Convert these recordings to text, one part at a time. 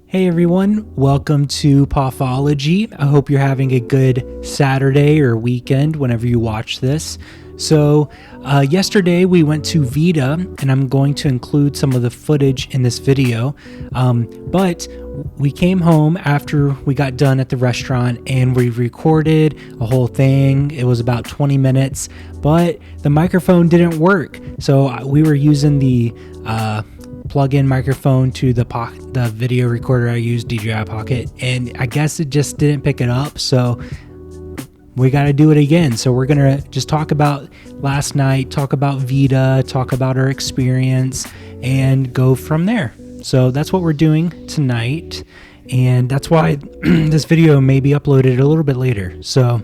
Hey everyone, welcome to Pathology. I hope you're having a good Saturday or weekend whenever you watch this. So, yesterday we went to Vida, and I'm going to include some of the footage in this video. But we came home after we got done at the restaurant and we recorded a whole thing. It was about 20 minutes, but the microphone didn't work. So we were using the plug-in microphone to the video recorder I used, DJI Pocket, and I guess it just didn't pick it up, so we got to do it again. So we're gonna just talk about last night, talk about Vida, talk about our experience, and go from there. So that's what we're doing tonight, and that's why this video may be uploaded a little bit later. So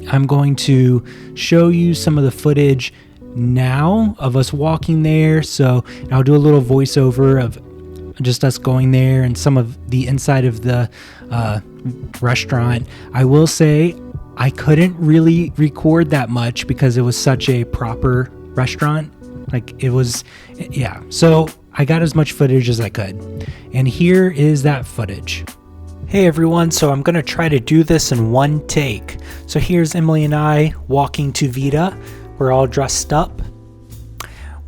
I'm going to show you some of the footage now of us walking there, so I'll do a little voiceover of just us going there and some of the inside of the restaurant. I will say I couldn't really record that much because it was such a proper restaurant. Like it was, yeah, so I got as much footage as I could, and here is that footage. Hey everyone, so I'm gonna try to do this in one take. So here's Emily and I walking to Vida. We're all dressed up.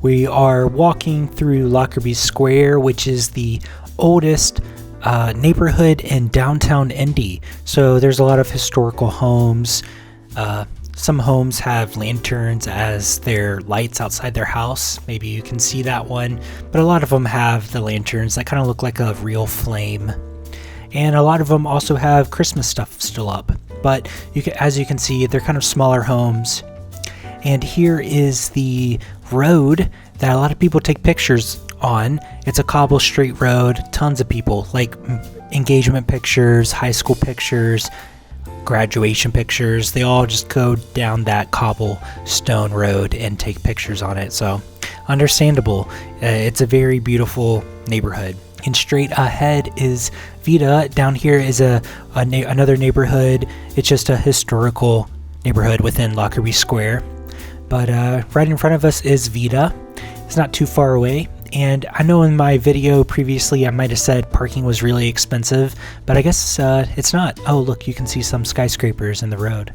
We are walking through Lockerbie Square, which is the oldest neighborhood in downtown Indy. So there's a lot of historical homes. Some homes have lanterns as their lights outside their house. Maybe you can see that one. But a lot of them have the lanterns that kind of look like a real flame. And a lot of them also have Christmas stuff still up. But as you can see, they're kind of smaller homes. And here is the road that a lot of people take pictures on. It's a cobble straight road, tons of people, like engagement pictures, high school pictures, graduation pictures. They all just go down that cobblestone road and take pictures on it. So understandable. It's a very beautiful neighborhood. And straight ahead is Vida. Down here is another neighborhood. It's just a historical neighborhood within Lockerbie Square. But right in front of us is Vida. It's not too far away. And I know in my video previously I might have said parking was really expensive, but I guess it's not. Oh, look, you can see some skyscrapers in the road.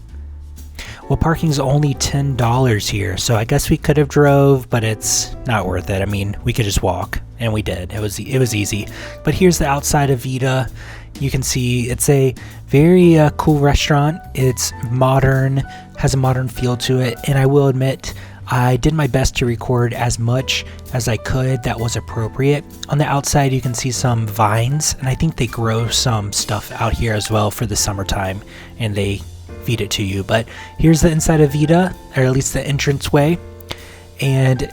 Well, parking's only $10 here, so I guess we could have drove, but it's not worth it. I mean, we could just walk, and we did. It was easy. But here's the outside of Vida. You can see it's a very cool restaurant. It's modern, has a modern feel to it, and I will admit I did my best to record as much as I could that was appropriate. On the outside you can see some vines, and I think they grow some stuff out here as well for the summertime, and they feed it to you. But here's the inside of Vida, or at least the entranceway, and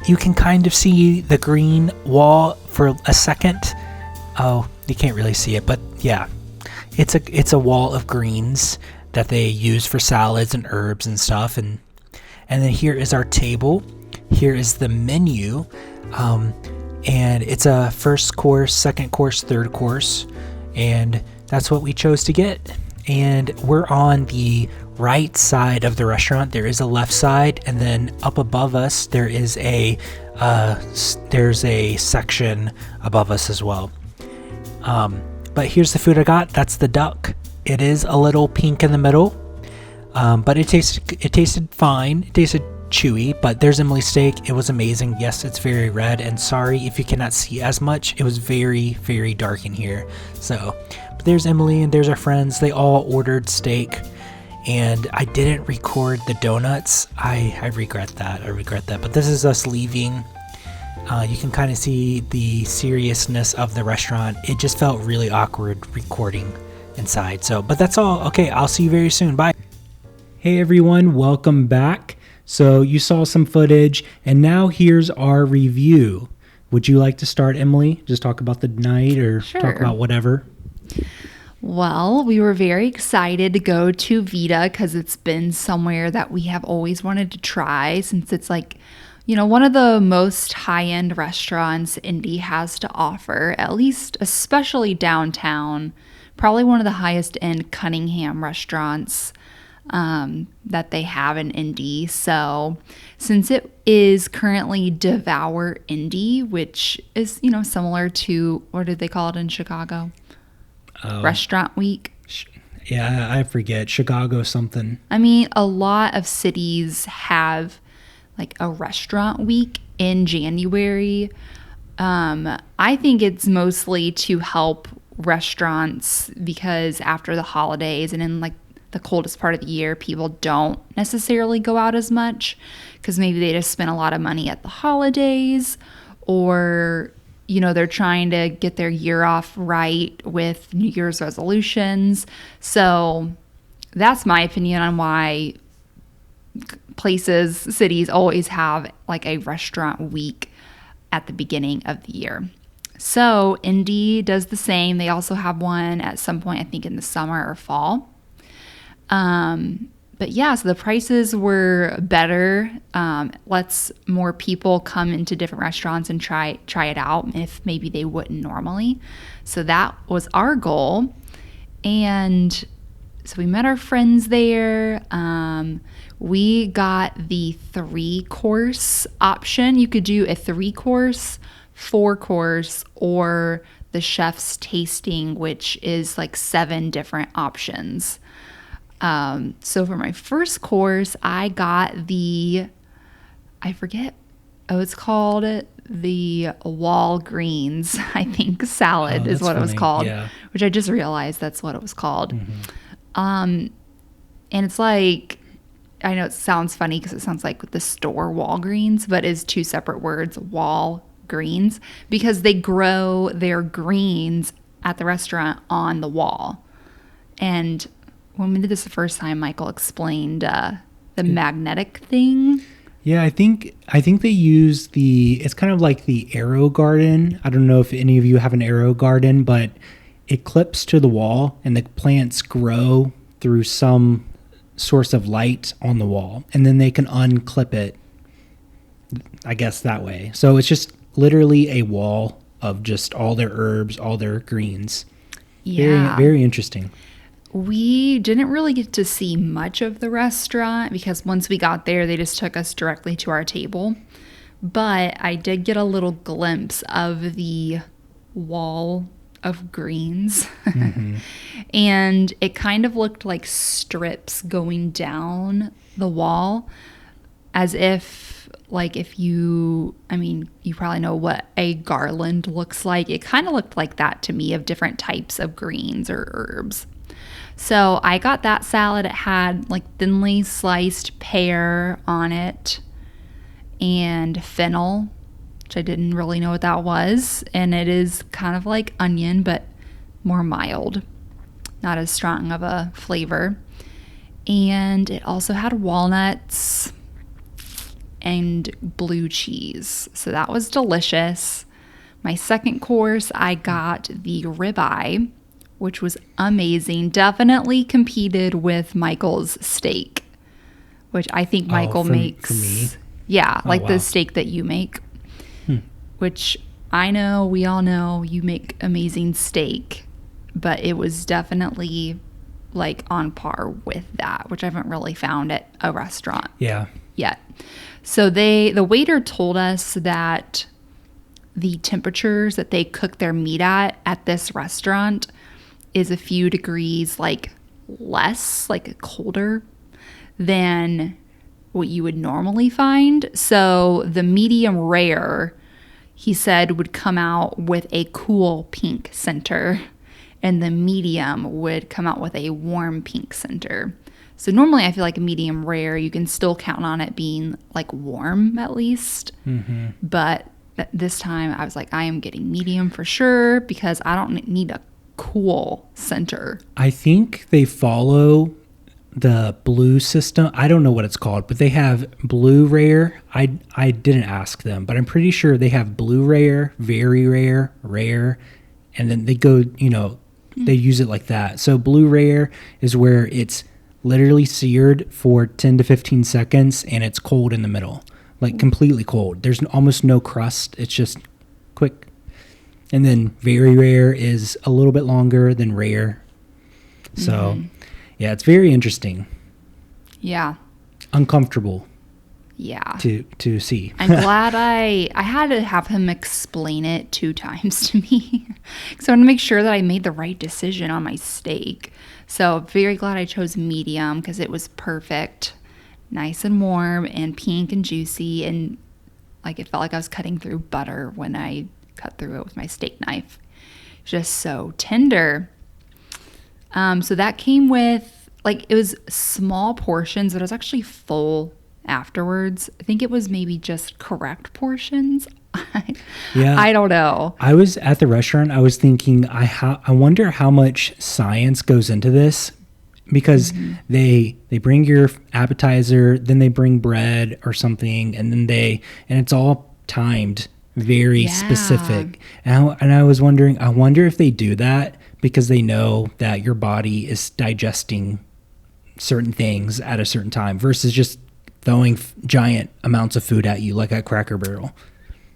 you can kind of see the green wall for a second. Oh, you can't really see it, but yeah, it's a wall of greens that they use for salads and herbs and stuff. And then here is our table. Here is the menu, and it's a first course, second course, third course, and that's what we chose to get. And we're on the right side of the restaurant. There is a left side, and then up above us there is there's a section above us as well. But here's the food I got. That's the duck. It is a little pink in the middle, but it tasted fine. It tasted chewy. But there's Emily's steak. It was amazing. Yes, it's very red, and sorry if you cannot see as much. It was very, very dark in here. So, but there's Emily and there's our friends. They all ordered steak, and I didn't record the donuts. I regret that. But this is us leaving. You can kind of see the seriousness of the restaurant. It just felt really awkward recording inside. So, but that's all. Okay, I'll see you very soon. Bye. Hey everyone, welcome back. So you saw some footage, and now here's our review. Would you like to start, Emily? Just talk about the night, or Sure. Talk about whatever. Well, we were very excited to go to Vida because it's been somewhere that we have always wanted to try, since it's like, one of the most high-end restaurants Indy has to offer, at least especially downtown. Probably one of the highest end Cunningham restaurants. that they have in Indy. So since it is currently Devour Indy, which is, similar to, what did they call it in Chicago? Restaurant Week. Yeah, I forget. Chicago something. I mean, a lot of cities have like a restaurant week in January. I think it's mostly to help restaurants because after the holidays and in like the coldest part of the year, people don't necessarily go out as much because maybe they just spent a lot of money at the holidays, or they're trying to get their year off right with New Year's resolutions. So that's my opinion on why cities always have like a restaurant week at the beginning of the year. So Indy does the same. They also have one at some point, I think in the summer or fall. But yeah, so the prices were better. Lets more people come into different restaurants and try it out if maybe they wouldn't normally. So that was our goal. And so we met our friends there. We got the 3-course option. You could do a 3-course, 4-course, or the chef's tasting, which is like 7 different options. So for my first course, I got it's called the Walgreens, I think, salad is what it was called, which I just realized that's what it was called. And it's like, I know it sounds funny because it sounds like the store Walgreens, but it's 2 separate words, Walgreens, because they grow their greens at the restaurant on the wall. And when we did this the first time, Michael explained the magnetic thing. Yeah, I think they use it's kind of like the arrow garden. I don't know if any of you have an arrow garden, but it clips to the wall and the plants grow through some source of light on the wall, and then they can unclip it, I guess, that way. So it's just literally a wall of just all their herbs, all their greens. Yeah. Very, very interesting. We didn't really get to see much of the restaurant because once we got there, they just took us directly to our table. But I did get a little glimpse of the wall of greens. And it kind of looked like strips going down the wall, as if, like, you probably know what a garland looks like. It kind of looked like that to me, of different types of greens or herbs. So I got that salad. It had like thinly sliced pear on it and fennel, which I didn't really know what that was. And it is kind of like onion, but more mild, not as strong of a flavor. And it also had walnuts and blue cheese. So that was delicious. My second course, I got the ribeye, which was amazing. Definitely competed with Michael's steak, which I think Michael makes. For me? Yeah, wow. The steak that you make, which I know, we all know you make amazing steak, but it was definitely like on par with that, which I haven't really found at a restaurant yet. So the waiter told us that the temperatures that they cook their meat at this restaurant is a few degrees less, colder than what you would normally find. So the medium rare, he said, would come out with a cool pink center, and the medium would come out with a warm pink center. So normally I feel like a medium rare, you can still count on it being warm at least. But this time I was like, I am getting medium for sure because I don't need a cool center. I think they follow the blue system. I don't know what it's called, but they have blue rare. I didn't ask them, but I'm pretty sure they have blue rare, very rare, rare, and then they go, they use it like that. So blue rare is where it's literally seared for 10 to 15 seconds and it's cold in the middle, completely cold. There's almost no crust. It's just quick. And then very rare is a little bit longer than rare. So, yeah, it's very interesting. Yeah. Uncomfortable Yeah. to see. I'm glad I had to have him explain it 2 times to me. So I want to make sure that I made the right decision on my steak. So very glad I chose medium because it was perfect. Nice and warm and pink and juicy, and like it felt like I was cutting through butter when I cut through it with my steak knife. Just so tender. So that came with, like, it was small portions, but it was actually full afterwards. I think it was maybe just correct portions. Yeah. I don't know. I was at the restaurant. I was thinking, I wonder how much science goes into this, because they bring your appetizer, then they bring bread or something, and then it's all timed very specific. And I was wondering, I wonder if they do that because they know that your body is digesting certain things at a certain time versus just throwing giant amounts of food at you like at Cracker Barrel.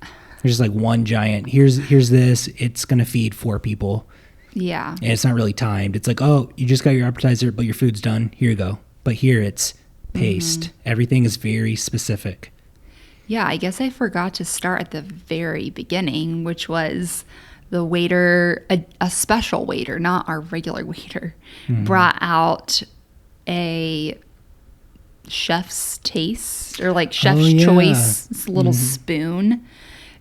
There's just like one giant, here's this, it's going to feed 4 people. Yeah. And it's not really timed. It's like, oh, you just got your appetizer, but your food's done. Here you go. But here it's paced. Everything is very specific. Yeah, I guess I forgot to start at the very beginning, which was the waiter, a special waiter, not our regular waiter, brought out a chef's taste, or like chef's choice little spoon,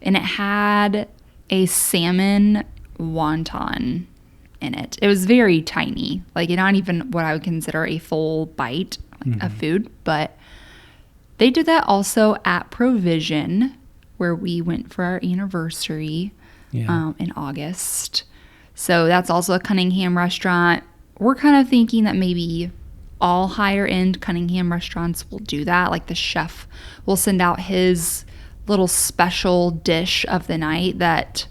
and it had a salmon wonton in it. It was very tiny, like not even what I would consider a full bite of food, but they did that also at Provision, where we went for our anniversary in August. So that's also a Cunningham restaurant. We're kind of thinking that maybe all higher end Cunningham restaurants will do that. Like the chef will send out his little special dish of the night that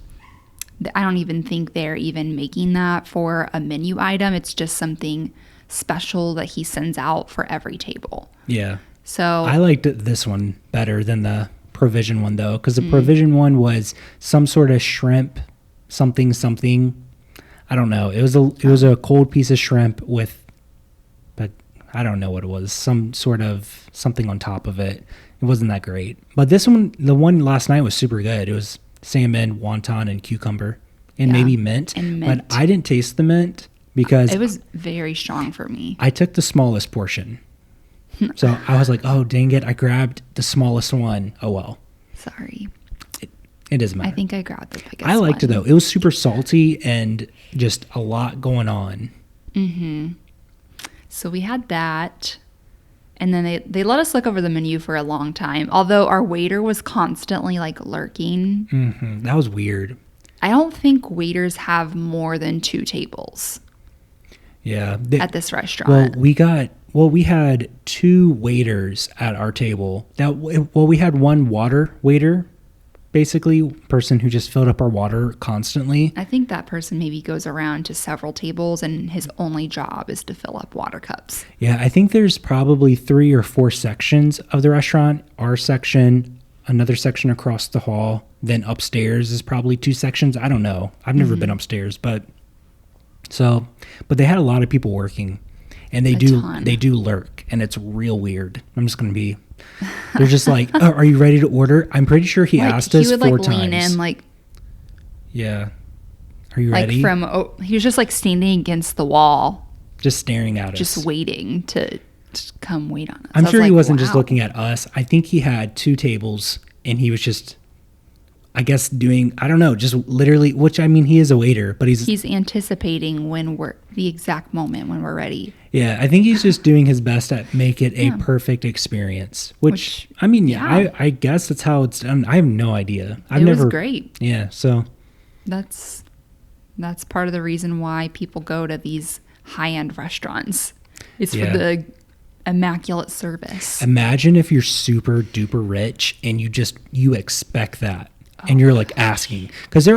I don't even think they're even making that for a menu item. It's just something special that he sends out for every table. Yeah. So I liked this one better than the Provision one, though, because the Provision one was some sort of shrimp, something. I don't know. It was a cold piece of shrimp with, but I don't know what it was. Some sort of something on top of it. It wasn't that great. But this one, the one last night, was super good. It was salmon, wonton, and cucumber, and maybe mint. But I didn't taste the mint because it was very strong for me. I took the smallest portion. So I was like, oh, dang it. I grabbed the smallest one. Oh, well. Sorry. It doesn't matter. I think I grabbed the biggest one. I liked it, though. It was super salty and just a lot going on. So we had that. And then they let us look over the menu for a long time, although our waiter was constantly like lurking. That was weird. I don't think waiters have more than 2 tables. Yeah. At this restaurant. We had 2 waiters at our table. We had one water waiter, basically, person who just filled up our water constantly. I think that person maybe goes around to several tables and his only job is to fill up water cups. Yeah, I think there's probably 3 or 4 sections of the restaurant. Our section, another section across the hall, then upstairs is probably 2 sections. I don't know. I've never been upstairs, but they had a lot of people working. And they do lurk, and it's real weird. I'm just going to be, they're just like, oh, are you ready to order? I'm pretty sure he asked us 4 times. He would lean in yeah. Are you ready? He was just like standing against the wall. Just staring at us. Just waiting to come wait on us. I'm sure he wasn't just looking at us. I think he had 2 tables, and he was just, I guess, doing, I don't know, just literally, which, I mean, he is a waiter, but he's anticipating the exact moment when we're ready. Yeah, I think he's just doing his best to make it a perfect experience, which I mean, I guess that's how it's done. I have no idea. It was great. Yeah, so. That's part of the reason why people go to these high-end restaurants. It's for the immaculate service. Imagine if you're super duper rich and you expect that. And you're like asking, because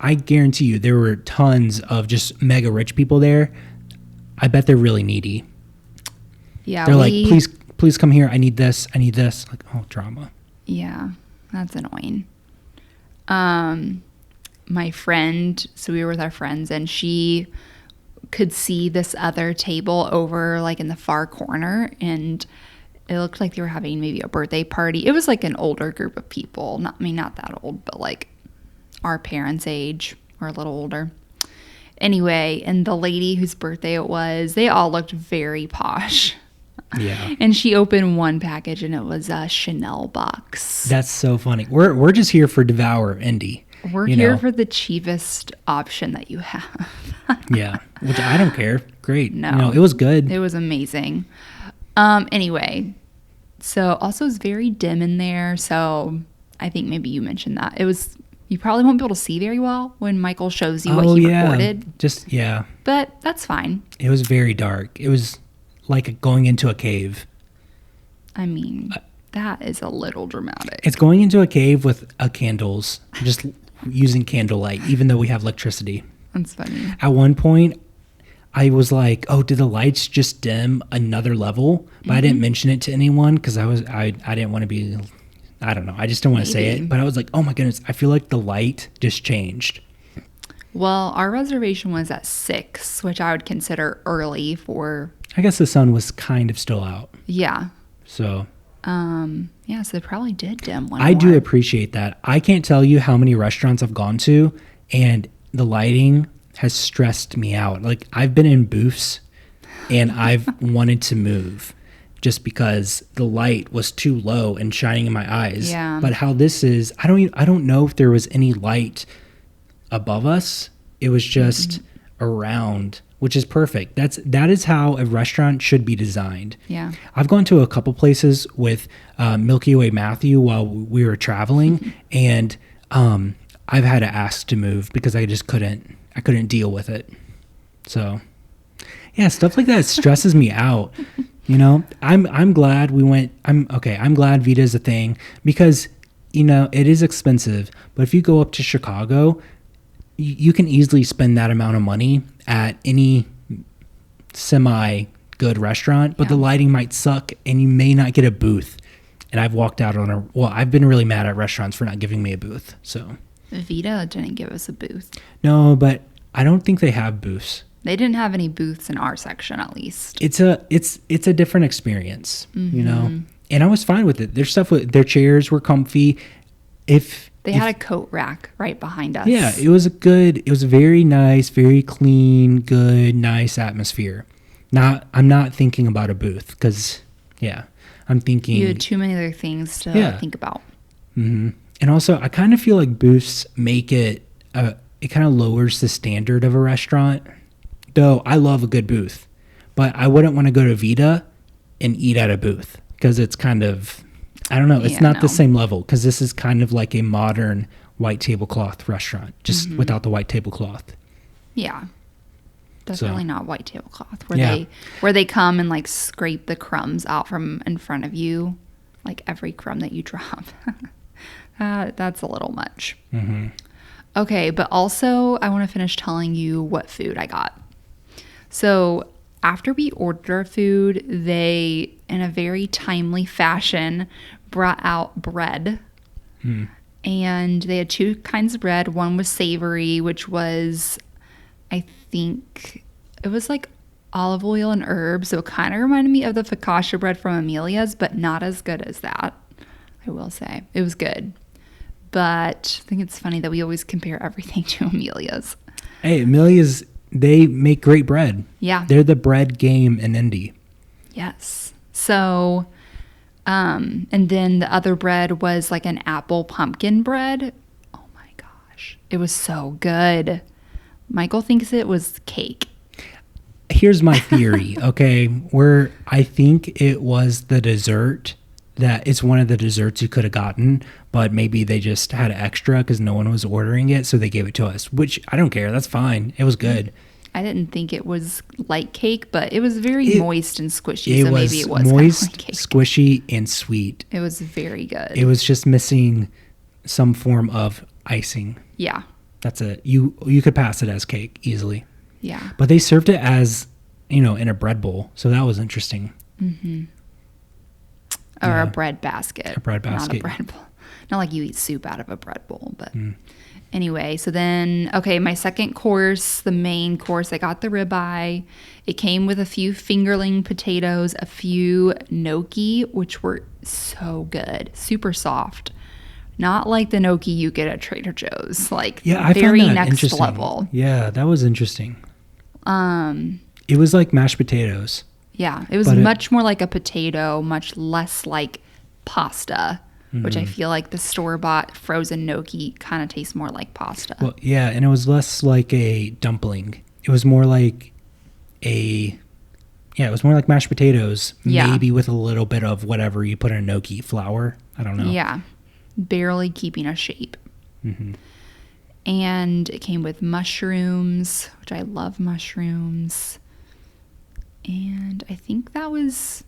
I guarantee you there were tons of just mega rich people there. I bet they're really needy. Yeah. They're like, please come here. I need this. Like, oh, drama. Yeah. That's annoying. My friend, so we were with our friends, and she could see this other table over like in the far corner, and it looked like they were having maybe a birthday party. It was like an older group of people. Not that old, but like our parents' age or a little older. Anyway, and the lady whose birthday it was, they all looked very posh. Yeah. And she opened one package and it was a Chanel box. That's so funny. We're just here for Devour Indy. We're here for the cheapest option that you have. Yeah, which I don't care. Great. No. It was good. It was amazing. Anyway, so also it's very dim in there. So I think maybe you mentioned that. You probably won't be able to see very well when Michael shows you what he recorded. But that's fine. It was very dark. It was like going into a cave. I mean, that is a little dramatic. It's going into a cave with candles, just using candlelight, even though we have electricity. That's funny. At one point, I was like, "Oh, did the lights just dim another level?" But I didn't mention it to anyone because I didn't want to be. I don't know. I just didn't want to say it. But I was like, "Oh my goodness! I feel like the light just changed." Well, our reservation was at 6, which I would consider early for. I guess the sun was kind of still out. Yeah. So. Yeah, so they probably did dim one I more. do appreciate that. I can't tell you how many restaurants I've gone to, and the lighting has stressed me out. Like, I've been in booths, and I've wanted to move just because the light was too low and shining in my eyes. Yeah. But how this is, I don't know if there was any light above us. It was just around, which is perfect. That is how a restaurant should be designed. Yeah. I've gone to a couple places with Milky Way Matthew while we were traveling, and I've had to ask to move because I just couldn't deal with it. So yeah, stuff like that stresses me out. I'm glad we went. I'm glad Vida is a thing because it is expensive, but if you go up to Chicago, you can easily spend that amount of money at any semi good restaurant, but the lighting might suck and you may not get a booth. And I've walked out on I've been really mad at restaurants for not giving me a booth. So Vida didn't give us a booth. No, but I don't think they have booths. They didn't have any booths in our section, at least. It's a different experience, and I was fine with it. Their chairs were comfy. They had a coat rack right behind us. Yeah, it was a very nice, very clean, good, nice atmosphere. I'm not thinking about a booth because, I'm thinking... You had too many other things to think about. Mm-hmm. And also, I kind of feel like booths make it kind of lowers the standard of a restaurant. Though I love a good booth, but I wouldn't want to go to Vida and eat at a booth because it's kind of... I don't know. It's not the same level because this is kind of like a modern white tablecloth restaurant, just without the white tablecloth. Yeah. Definitely not white tablecloth where they come and like scrape the crumbs out from in front of you, like every crumb that you drop. That's a little much. Mm-hmm. Okay, but also I want to finish telling you what food I got. So after we ordered our food, they, in a very timely fashion, brought out bread. And they had 2 kinds of bread. One was savory, which was, I think, it was like olive oil and herbs. So it kind of reminded me of the focaccia bread from Amelia's, but not as good as that, I will say. It was good. But I think it's funny that we always compare everything to Amelia's. Hey, Amelia's... They make great bread. Yeah. They're the bread game in Indy. Yes. So, and then the other bread was like an apple pumpkin bread. Oh my gosh. It was so good. Michael thinks it was cake. Here's my theory, okay? I think it was the dessert that it's one of the desserts you could have gotten, but maybe they just had extra because no one was ordering it, so they gave it to us, which I don't care. That's fine. It was good. I didn't think it was like cake, but it was very moist and squishy, so maybe it was moist, like cake. Squishy, and sweet. It was very good. It was just missing some form of icing. Yeah. That's it. You could pass it as cake easily. Yeah. But they served it as, in a bread bowl, so that was interesting. Mm-hmm. Or a bread basket. A bread basket. Not a bread bowl. Not like you eat soup out of a bread bowl, but Anyway, so then, okay, my second course, the main course, I got the ribeye. It came with a few fingerling potatoes, a few gnocchi, which were so good, super soft. Not like the gnocchi you get at Trader Joe's, like I very found that next interesting. level. Yeah, that was interesting. It was like mashed potatoes. Yeah, it was much more like a potato, much less like pasta, which I feel like the store-bought frozen gnocchi kind of tastes more like pasta. Well, yeah, and it was less like a dumpling. It was more like it was more like mashed potatoes, maybe with a little bit of whatever you put in a gnocchi, flour. I don't know. Yeah, barely keeping a shape. Mm-hmm. And it came with mushrooms, which I love mushrooms. And I think that was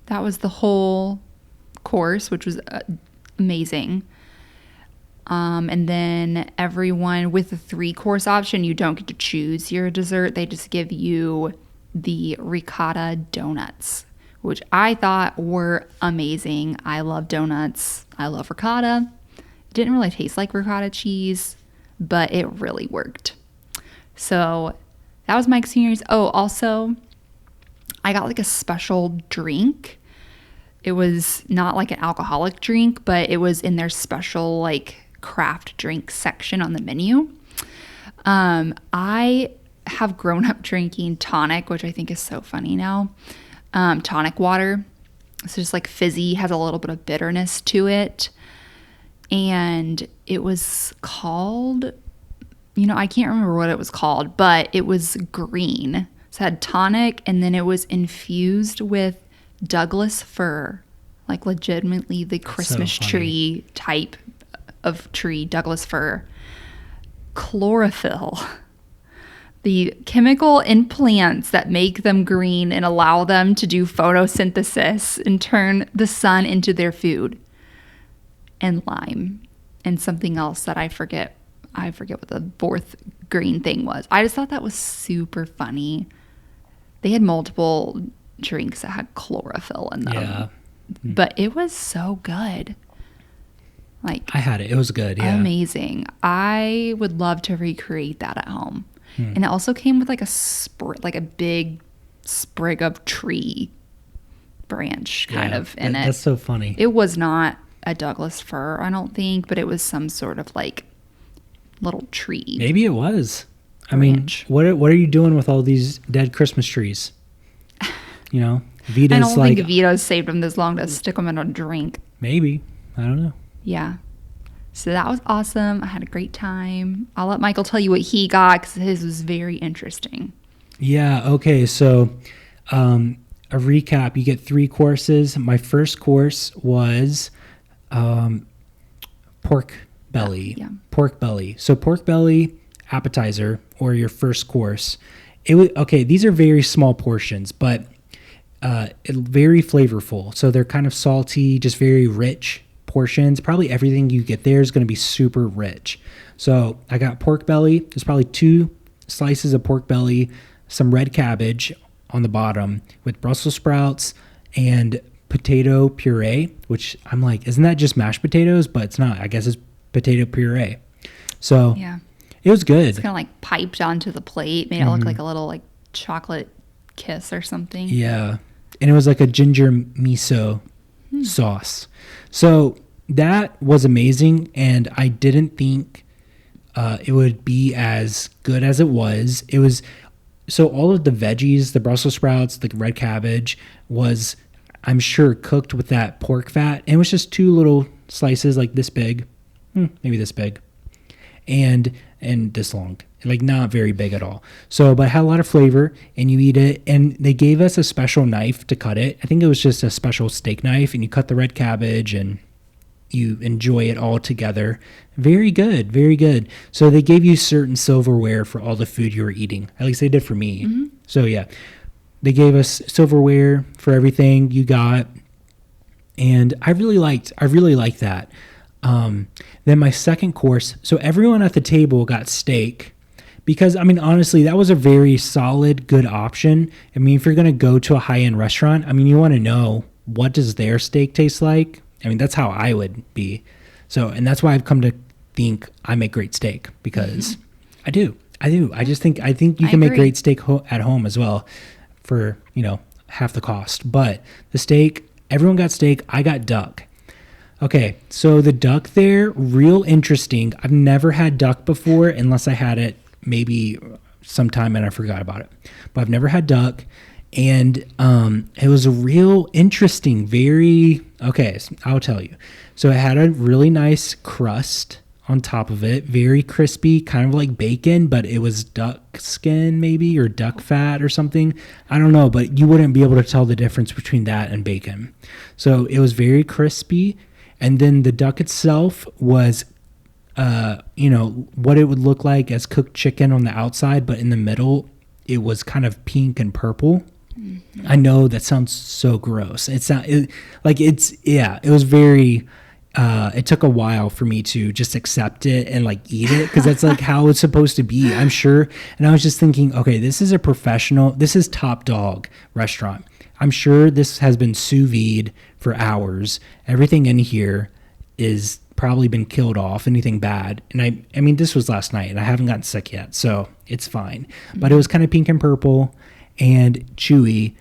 the whole course, which was amazing. And then everyone with the 3-course option, you don't get to choose your dessert. They just give you the ricotta donuts, which I thought were amazing. I love donuts. I love ricotta. It didn't really taste like ricotta cheese, but it really worked. So that was my experience. Oh, also, I got like a special drink. It was not like an alcoholic drink, but it was in their special like craft drink section on the menu. I have grown up drinking tonic, which I think is so funny now. Tonic water. It's just like fizzy, has a little bit of bitterness to it. And it was called, I can't remember what it was called, but it was green. So it had tonic, and then it was infused with Douglas fir, like legitimately the Christmas tree type of tree, Douglas fir. Chlorophyll, the chemical in plants that make them green and allow them to do photosynthesis and turn the sun into their food. And lime and something else that I forget what the 4th green thing was. I just thought that was super funny. They had multiple drinks that had chlorophyll in them. Yeah. But it was so good. Like, I had it. It was good. Yeah. Amazing. I would love to recreate that at home. And it also came with like a big sprig of tree branch kind of in it. That's so funny. It was not a Douglas fir, I don't think, but it was some sort of like little tree. Maybe it was. Branch. I mean, what are you doing with all these dead Christmas trees? Vida's I don't think Vida saved them this long to stick them in a drink. Maybe. I don't know. Yeah. So that was awesome. I had a great time. I'll let Michael tell you what he got because his was very interesting. Yeah. Okay. So a recap, you get 3 courses. My first course was pork belly. Yeah. Pork belly. So pork belly appetizer or your first course. These are very small portions, but very flavorful. So they're kind of salty, just very rich portions. Probably everything you get there is going to be super rich. So I got pork belly. There's probably 2 slices of pork belly, some red cabbage on the bottom with Brussels sprouts and potato puree, which I'm like, isn't that just mashed potatoes? But it's not. I guess it's potato puree. So yeah, it was good. It's kind of like piped onto the plate, made it look like a little like chocolate kiss or something. Yeah, and it was like a ginger miso sauce. So that was amazing, and I didn't think it would be as good as it was. It was so all of the veggies, the Brussels sprouts, the red cabbage was, I'm sure, cooked with that pork fat. And it was just 2 little slices like this big, maybe this big, and this long, like not very big at all. So, but it had a lot of flavor, and you eat it. And they gave us a special knife to cut it. I think it was just a special steak knife, and you cut the red cabbage and you enjoy it all together. Very good, very good. So they gave you certain silverware for all the food you were eating. At least they did for me. Mm-hmm. So yeah, they gave us silverware for everything you got, and I really liked that. Then my second course, so everyone at the table got steak because, I mean, honestly, that was a very solid, good option. I mean, if you're going to go to a high-end restaurant, I mean, you want to know, what does their steak taste like? I mean, that's how I would be. So, and that's why I've come to think I make great steak, because I do. I think you can make agree. great steak at home as well for, half the cost. But the steak, everyone got steak. I got duck. Okay, so the duck there, real interesting. I've never had duck before, unless I had it maybe sometime and I forgot about it. But I've never had duck, and it was a real interesting, okay, so I'll tell you. So it had a really nice crust on top of it, very crispy, kind of like bacon, but it was duck skin maybe, or duck fat or something. I don't know, but you wouldn't be able to tell the difference between that and bacon. So it was very crispy. And then the duck itself was, what it would look like as cooked chicken on the outside, but in the middle, it was kind of pink and purple. Mm-hmm. I know that sounds so gross. It was very, it took a while for me to just accept it and like eat it, because that's like how it's supposed to be, I'm sure. And I was just thinking, okay, this is top dog restaurant. I'm sure this has been sous vide for hours. Everything in here is probably been killed off, anything bad. And I mean, this was last night and I haven't gotten sick yet, so it's fine. Mm-hmm. But it was kind of pink and purple and chewy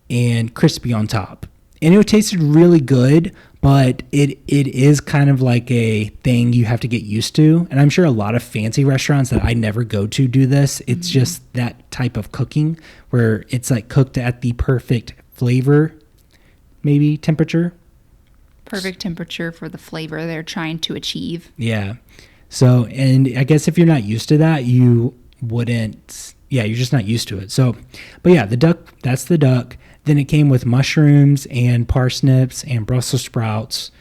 and crispy on top. And it tasted really good, but it is kind of like a thing you have to get used to. And I'm sure a lot of fancy restaurants that I never go to do this. It's just that type of cooking where it's like cooked at the perfect flavor, maybe temperature. Perfect temperature for the flavor they're trying to achieve. Yeah. So, and I guess if you're not used to that, you wouldn't, you're just not used to it. So, but yeah, the duck, that's the duck. Then it came with mushrooms and parsnips and Brussels sprouts.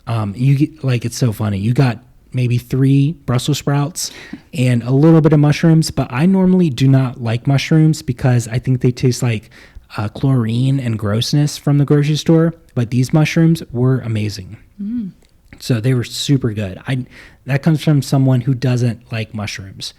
You get, like, it's so funny. You got maybe 3 Brussels sprouts and a little bit of mushrooms, but I normally do not like mushrooms because I think they taste like chlorine and grossness from the grocery store. But these mushrooms were amazing. Mm. So they were super good. That comes from someone who doesn't like mushrooms.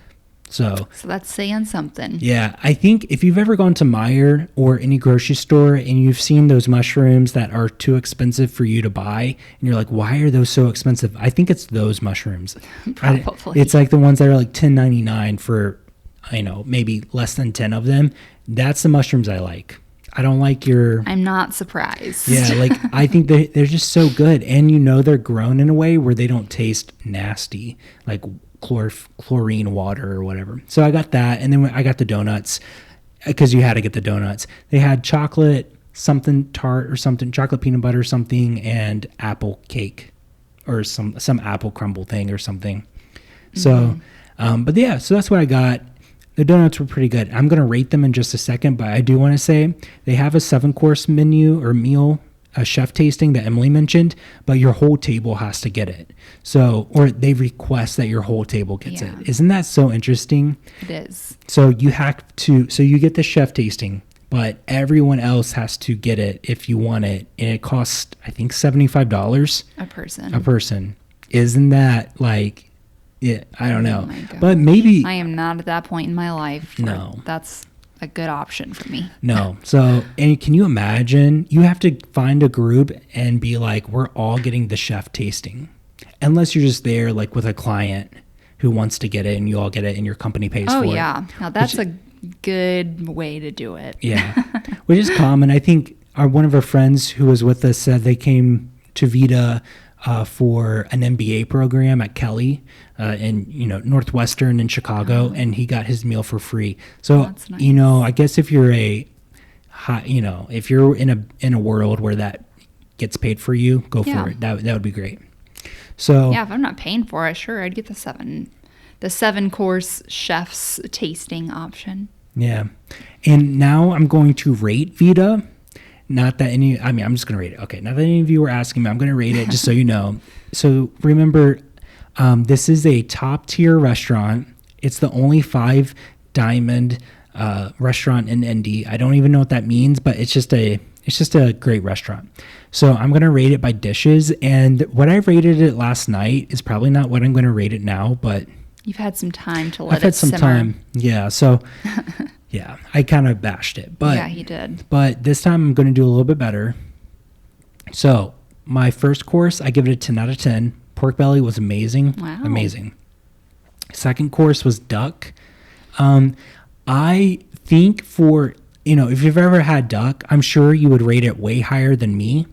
So that's saying something. Yeah, I think if you've ever gone to Meijer or any grocery store and you've seen those mushrooms that are too expensive for you to buy, and you're like, why are those so expensive? I think it's those mushrooms. Probably. It's like the ones that are like $10.99 for, maybe less than 10 of them. That's the mushrooms I like. I don't like your... I'm not surprised. Yeah, like I think they're just so good. And they're grown in a way where they don't taste nasty, like chlorine water or whatever. So I got that, and then I got the donuts because you had to get the donuts. They had chocolate something tart or something, chocolate peanut butter something, and apple cake or some apple crumble thing or something. So, but yeah, so that's what I got. The donuts were pretty good. I'm going to rate them in just a second, but I do want to say they have a 7-course menu or meal, a chef tasting that Emily mentioned, but your whole table has to get it. So, or they request that your whole table gets it. Isn't that so interesting? It is. So you get the chef tasting, but everyone else has to get it if you want it. And it costs, I think, $75 a person. Isn't that like, yeah, I don't know. Oh, but maybe I am not at that point in my life. No. That's a good option for me. No. So, and can you imagine? You have to find a group and be like, we're all getting the chef tasting. Unless you're just there like with a client who wants to get it and you all get it and your company pays for it. Oh, yeah. Now that's a good way to do it. Yeah. Which is common. I think one of our friends who was with us said they came to Vida for an MBA program at Kelly in Northwestern in Chicago, and he got his meal for free. So that's nice. I guess if you're if you're in a world where that gets paid for you, go for it. That would be great. So yeah, if I'm not paying for it, sure, I'd get the 7-course chef's tasting option. Yeah, and now I'm going to rate Vida. Not that I'm just going to rate it. Okay, not that any of you were asking me. I'm going to rate it just so you know. So remember, this is a top tier restaurant. It's the only 5-diamond restaurant in Indy. I don't even know what that means, but it's just a great restaurant. So I'm going to rate it by dishes. And what I rated it last night is probably not what I'm going to rate it now, but you've had some time to let it simmer. I've had some time. Yeah. So yeah, I kind of bashed it, but yeah, he did. But this time I'm going to do a little bit better. So my first course, I give it a 10 out of 10 Pork belly was amazing. Wow. Amazing. Second course was duck. I think if you've ever had duck, I'm sure you would rate it way higher than me.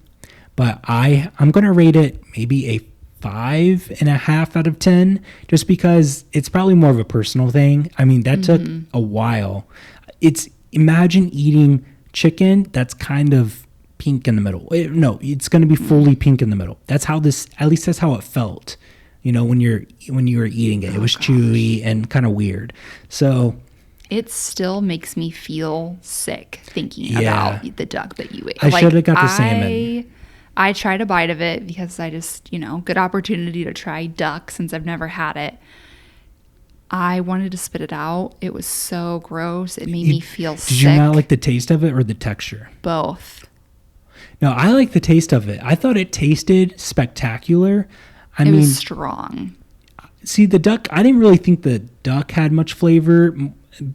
But I'm going to rate it maybe a 5.5 out of 10, just because it's probably more of a personal thing. I mean, that took a while. Imagine eating chicken that's kind of pink in the middle. It's going to be fully pink in the middle. That's how it felt. When you were eating it, it was chewy and kind of weird. So it still makes me feel sick thinking about the duck that you ate. I should have got the salmon. I tried a bite of it because I just, good opportunity to try duck since I've never had it. I wanted to spit it out. It was so gross. It made me feel sick. Did you not like the taste of it or the texture? Both. No, I like the taste of it. I thought it tasted spectacular. It was strong. See, the duck, I didn't really think the duck had much flavor,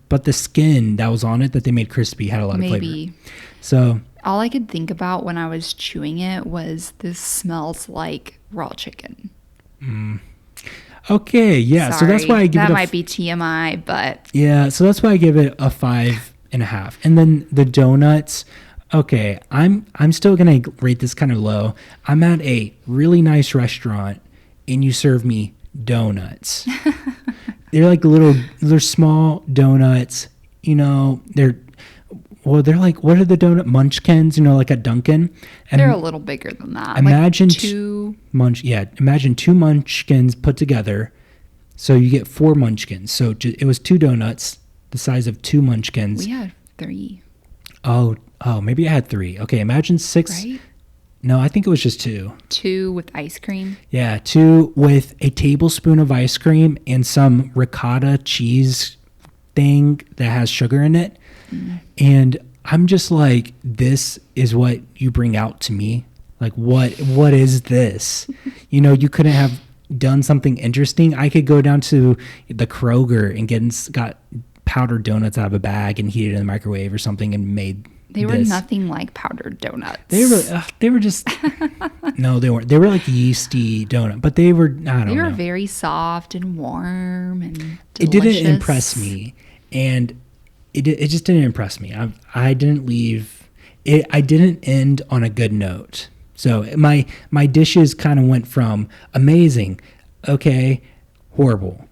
but the skin that was on it that they made crispy had a lot of flavor. So all I could think about when I was chewing it was, this smells like raw chicken. Okay, yeah. Sorry, so that's why I give that it might be TMI, but yeah. So that's why I give it a 5.5. And then the donuts. Okay, I'm still gonna rate this kind of low. I'm at a really nice restaurant, and you serve me donuts. They're small donuts. They're like, what are the donut munchkins? Like at Dunkin'. And they're a little bigger than that. Imagine like imagine two munchkins put together, so you get 4 munchkins. So it was 2 donuts, the size of 2 munchkins. We had 3. Oh, maybe I had 3. Okay, imagine 6. Right? No, I think it was just 2. 2 with ice cream? Yeah, 2 with a tablespoon of ice cream and some ricotta cheese thing that has sugar in it. And I'm just like, this is what you bring out to me? Like, what is this? You couldn't have done something interesting. I could go down to the Kroger and got powdered donuts out of a bag and heated in the microwave or something and made They were nothing like powdered donuts. They were just no, they weren't. They were like yeasty donut, but they were They were very soft and warm and delicious. It didn't impress me, and it just didn't impress me. I didn't leave. I didn't end on a good note. So my dishes kind of went from amazing, okay, horrible.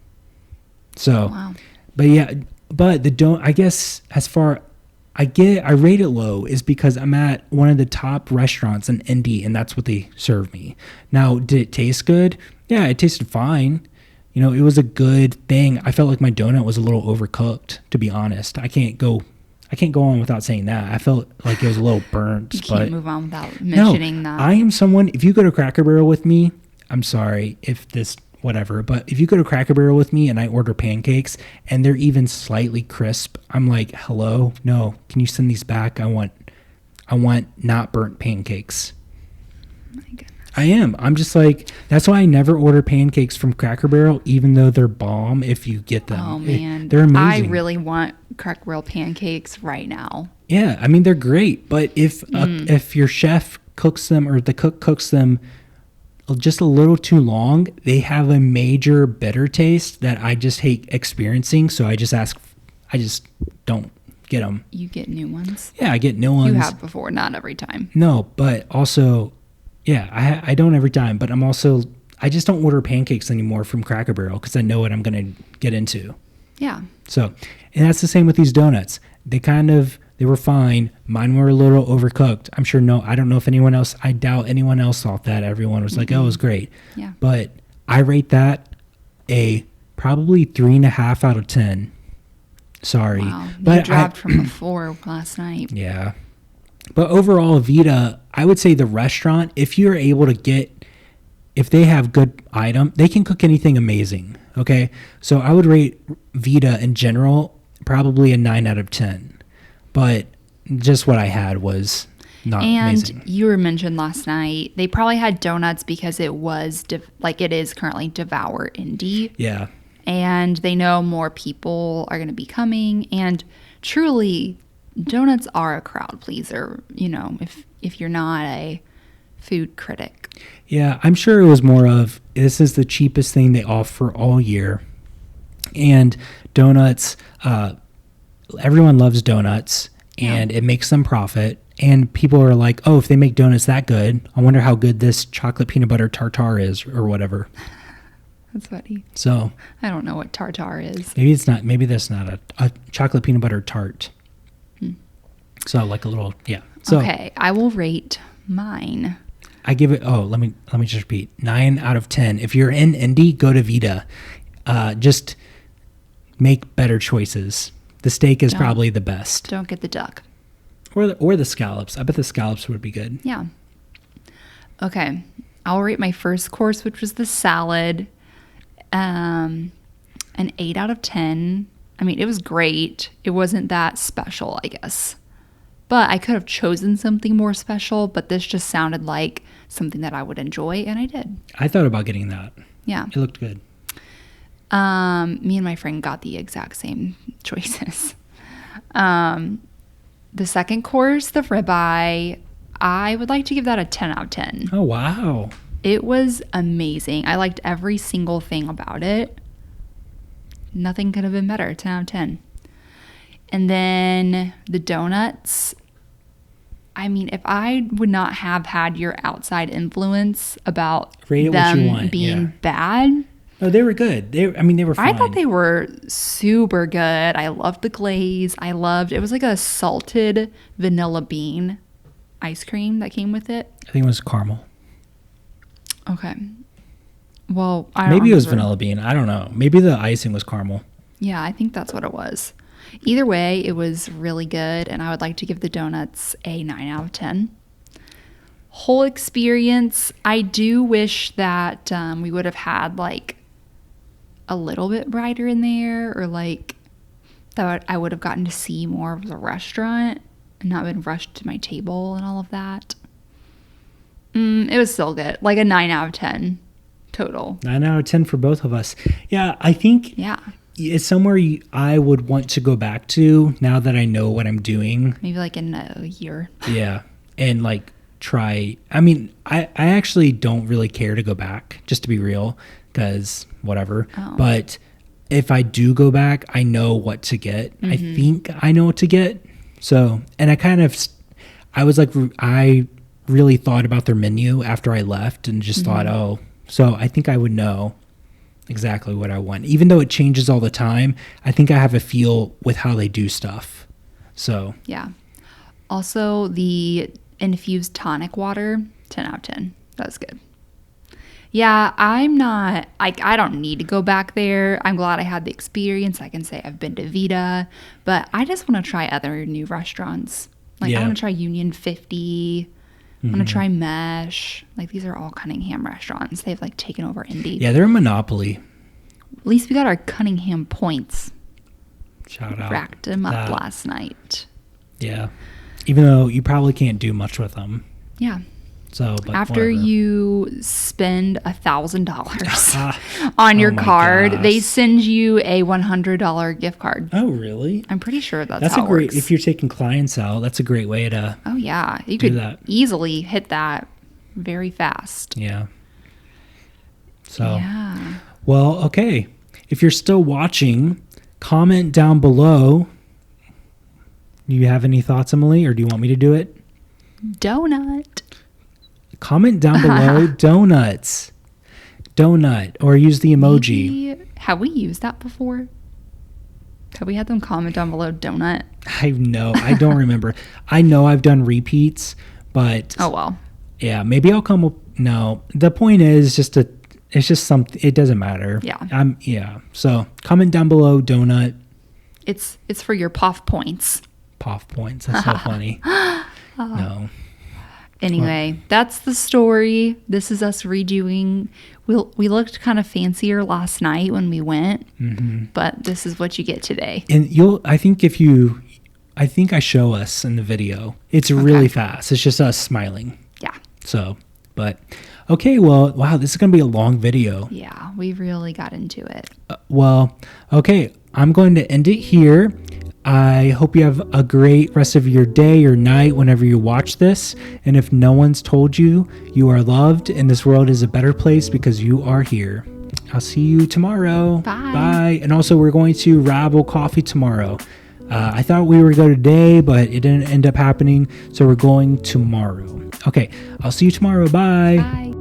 So, wow. But I guess as far I rate it low is because I'm at one of the top restaurants in Indy, and that's what they serve me. Now, did it taste good? Yeah, it tasted fine. It was a good thing. I felt like my donut was a little overcooked, to be honest. I can't go on without saying that. I felt like it was a little burnt. You can't move on without mentioning that. I am someone, if you go to Cracker Barrel with me, I'm sorry if this, whatever, but if you go to Cracker Barrel with me and I order pancakes and they're even slightly crisp, I'm like, hello? No, can you send these back? I want not burnt pancakes. My goodness. I am. I'm just like, that's why I never order pancakes from Cracker Barrel, even though they're bomb if you get them. Oh, man. They're amazing. I really want Cracker Barrel pancakes right now. Yeah, I mean, they're great. But if your chef cooks them or the cook cooks them just a little too long, they have a major bitter taste that I just hate experiencing. So I just don't get them. You get new ones? Yeah, I get new ones. You have before, not every time. No, but also... Yeah, I don't every time, but I just don't order pancakes anymore from Cracker Barrel because I know what I'm going to get into. Yeah. So, and that's the same with these donuts. They were fine. Mine were a little overcooked. I don't know if anyone else, I doubt anyone else thought that. Everyone was like, oh, it was great. Yeah. But I rate that a probably 3.5 out of 10. Sorry. Wow. But you dropped from a 4 last night. Yeah. But overall, Vida, I would say the restaurant, if they have good item, they can cook anything amazing. Okay. So I would rate Vida in general, probably a 9 out of 10, but just what I had was not amazing. And you were mentioned last night, they probably had donuts because it was it is currently Devour Indy. Yeah. And they know more people are going to be coming, and truly donuts are a crowd pleaser. If you're not a food critic. Yeah, I'm sure it was more of this is the cheapest thing they offer all year. And donuts, everyone loves donuts, and it makes them profit. And people are like, oh, if they make donuts that good, I wonder how good this chocolate peanut butter tartare is or whatever. That's funny. So I don't know what tartare is. maybe that's not a chocolate peanut butter tart. So like a little, yeah. So Okay, I will rate mine. I give it, let me just repeat, 9 out of 10. If you're in Indy, go to Vida. Just make better choices. The steak is probably the best. Don't get the duck. Or the scallops. I bet the scallops would be good. Yeah. Okay. I'll rate my first course, which was the salad, an 8 out of 10. I mean, it was great. It wasn't that special, I guess. But I could have chosen something more special, but this just sounded like something that I would enjoy, and I did. I thought about getting that. Yeah. It looked good. Me and my friend got the exact same choices. The second course, the ribeye, I would like to give that a 10 out of 10. Oh, wow. It was amazing. I liked every single thing about it. Nothing could have been better. 10 out of 10. And then the donuts. I mean, if I would not have had your outside influence about Rate it what you want, being bad. No, they were good. They were fine. I thought they were super good. I loved the glaze. It was like a salted vanilla bean ice cream that came with it. I think it was caramel. Okay. Well, I don't Maybe it was remember. vanilla bean. I don't know. Maybe the icing was caramel. Yeah, I think that's what it was. Either way, it was really good, and I would like to give the donuts a 9 out of 10. Whole experience, I do wish that we would have had like a little bit brighter in there, or like that I would have gotten to see more of the restaurant and not been rushed to my table and all of that. It was still good, like a 9 out of 10 total. 9 out of 10 for both of us. Yeah, I think it's somewhere I would want to go back to now that I know what I'm doing. Maybe like in a year. Yeah, and like try. I mean, I actually don't really care to go back, just to be real, because whatever. But if I do go back, I know what to get. I think I know what to get. So, and I really thought about their menu after I left and just thought, so I think I would know exactly what I want. Even though it changes all the time, I think I have a feel with how they do stuff. So, yeah. Also, the infused tonic water, 10 out of 10. That was good. Yeah, I don't need to go back there. I'm glad I had the experience. I can say I've been to Vida, but I just want to try other new restaurants. Like, I want to try Union 50. I want to try Mesh. Like, these are all Cunningham restaurants. They've, like, taken over Indy. Yeah, they're a monopoly. At least we got our Cunningham points. Shout out. Racked them up last night. Yeah. Even though you probably can't do much with them. Yeah. So, but after whatever. you spend $1,000 on your card, gosh. they send you a $100 gift card. Oh, really? I'm pretty sure that's a how great. it works. If you're taking clientele, that's a great way to. Oh yeah, you do could that. easily hit that very fast. Yeah. So. Yeah. Well, okay. If you're still watching, comment down below. Do you have any thoughts, Emily, or do you want me to do it? Donut. Comment down below donut, or use the emoji. Have we used that before? Have we had them comment down below donut? I don't remember. I know I've done repeats, but Oh well. yeah, maybe I'll come up. No, the point is it's just something. It doesn't matter. Yeah. So comment down below donut. It's for your POF points. POF points. That's so funny. No. Anyway, that's the story. This is us redoing. We looked kind of fancier last night when we went, but this is what you get today. And I think I show us in the video. It's really fast. It's just us smiling. Yeah. So, but okay. Well, wow, this is going to be a long video. Yeah, we really got into it. Well, okay. I'm going to end it here. I hope you have a great rest of your day or night whenever you watch this. And if no one's told you, you are loved and this world is a better place because you are here. I'll see you tomorrow. Bye. Bye. And also, we're going to Rabble Coffee tomorrow. I thought we were going to go today, but it didn't end up happening. So we're going tomorrow. Okay. I'll see you tomorrow. Bye. Bye.